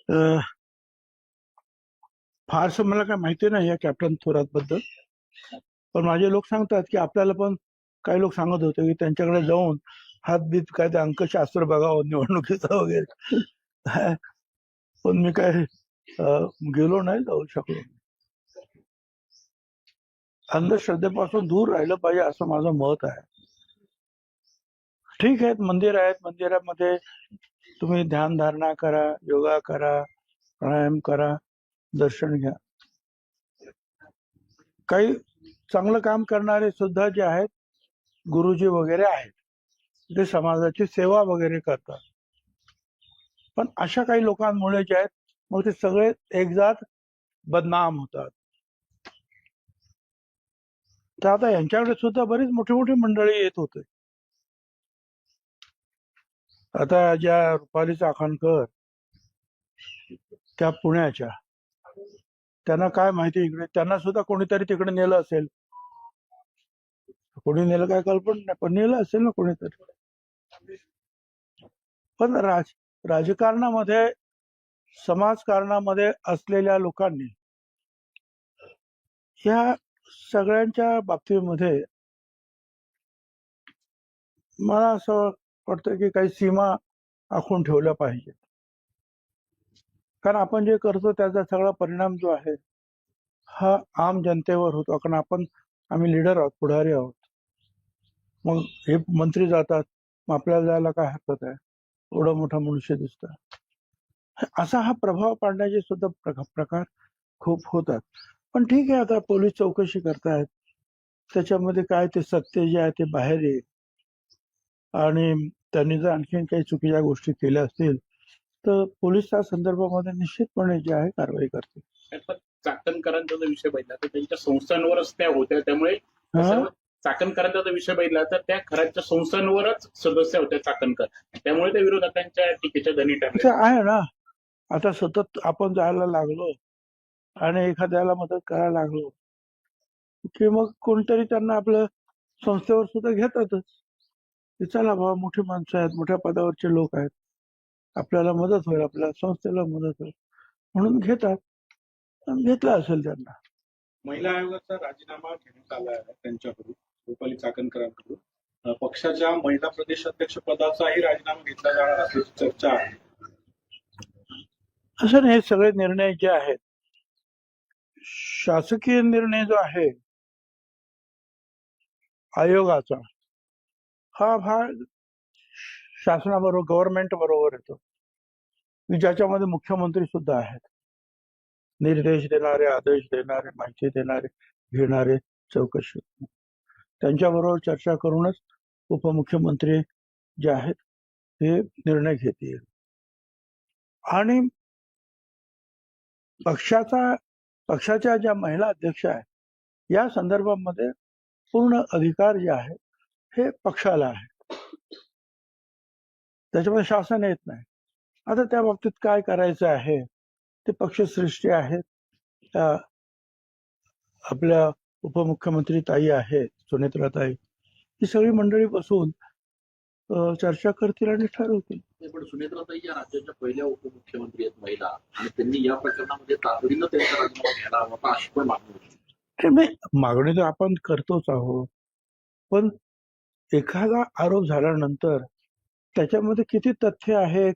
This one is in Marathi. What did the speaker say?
अ, फारसं मला काय माहिती नाही या कॅप्टन थोरात बद्दल, पण माझे लोक सांगतात की आपल्याला पण काही लोक सांगत होते की त्यांच्याकडे जाऊन हातबीत काय ते अंकशास्त्र बघावं निवडणुकीचं वगैरे. पण मी काय गेलो नाही, जाऊ शकलो. अंधश्रद्धेपासून दूर राहिलं पाहिजे असं माझं मत आहे. ठीक आहेत, मंदिर आहेत, मंदिरामध्ये तुम्ही ध्यान धारणा करा, योगा करा, प्राणायाम करा, दर्शन घ्या. काही चांगलं काम करणारे सुद्धा जे आहेत, गुरुजी वगैरे आहेत, ते समाजाची सेवा वगैरे करतात. पण अशा काही लोकांमुळे जे आहेत, मग ते सगळे एकजात बदनाम होतात. तर आता यांच्याकडे सुद्धा बरीच मोठी मोठी मंडळी येत होते. आता ज्या रुपाली चाकणकर त्या पुण्याच्या, त्यांना काय माहिती इकडे, त्यांना सुद्धा कोणीतरी तिकडे नेलं असेल. कोणी नेलं काय कल्पना नाही, पण नेलं असेल ना कोणीतरी. पण राजकारणामध्ये, समाजकारणामध्ये असलेल्या लोकांनी ह्या सगळ्यांच्या बाबतीमध्ये मला असं वाटतं की काही सीमा आखून ठेवल्या पाहिजेत. कारण आपण जे करतो त्याचा सगळा परिणाम जो आहे हा आम जनतेवर होतो. कारण आम्ही लीडर आहोत, पुढारी आहोत. मग हे मंत्री जातात, मग आपल्याला जायला काय हरकत आहे, एवढा मोठा मनुष्य दिसतात. असा हा प्रभाव पाडण्याचे सुद्धा प्रकार खूप होतात. पण ठीक आहे, आता पोलीस चौकशी करतायत, त्याच्यामध्ये काय ते सत्य जे आहे ते बाहेर येईल. आणि त्यांनी जर आणखीन काही चुकीच्या गोष्टी केल्या असतील तर पोलीस त्या संदर्भामध्ये निश्चितपणे जे आहे कारवाई करतील. चाकणकरांचा जर विषय बघितला तर त्यांच्या संस्थांवरच त्या होत्या, त्यामुळे चाकणकरांचा जर विषय बघितला तर त्या खऱ्याच्या संस्थांवरच सदस्य होत्या चाकणकर, त्यामुळे त्या विरोधकांच्या टीकेच्या धनी ठरल्या. आहे ना, आता सतत आपण जायला लागलो आणि एखाद्याला मदत करायला लागलो की मग कोणतरी त्यांना आपल्या संस्थेवर सुद्धा घेतातच. चला बाबा, मोठी माणसं आहेत, मोठ्या पदावरचे लोक आहेत, आपल्याला मदत होईल, आपल्या संस्थेला मदत होईल म्हणून घेतात. घेतला असेल त्यांना. महिला आयोगाचा राजीनामा घेण्यात आला आहे त्यांच्याकडून, रुपाली चाकणकरांकडून. पक्षाच्या महिला प्रदेश अध्यक्ष पदाचाही राजीनामा घेतला जाणार असल्याची चर्चा आहे. असं नाही, हे सगळे निर्णय जे आहेत, शासकीय निर्णय जो आहे आयोगाचा, हा भाग शासनाबरोबर, गव्हर्नमेंट बरोबर येतो, ज्याच्यामध्ये मुख्यमंत्री सुद्धा आहेत. निर्देश देणारे, आदेश देणारे, माहिती देणारे, घेणारे, चौकशी, त्यांच्याबरोबर चर्चा करूनच उपमुख्यमंत्री जे आहेत ते निर्णय घेतील. आणि पक्षाच्या ज्या महिला अध्यक्ष आहेत, या संदर्भामध्ये पूर्ण अधिकार जे आहे हे पक्षाला आहे, त्याच्यामध्ये शासन येत नाही. आता त्या बाबतीत काय करायचं आहे ते पक्षश्रेष्ठी आहेत, आपल्या उपमुख्यमंत्री ताई आहेत, सुनेत्राताई, ही सगळी मंडळी बसून चर्चा करतील आणि ठरवतील. पण सुनेत्राताई या राज्याच्या पहिल्या उपमुख्यमंत्री आहेत महिला, आणि त्यांनी या प्रकरणामध्ये तातडीनं त्यांचा राजीनामा घ्यायला हवा अशी पण मागणी होती. मागणी तर आपण करतोच आहोत, पण एखादा आरोप झाल्यानंतर त्याच्यामध्ये किती तथ्य आहे,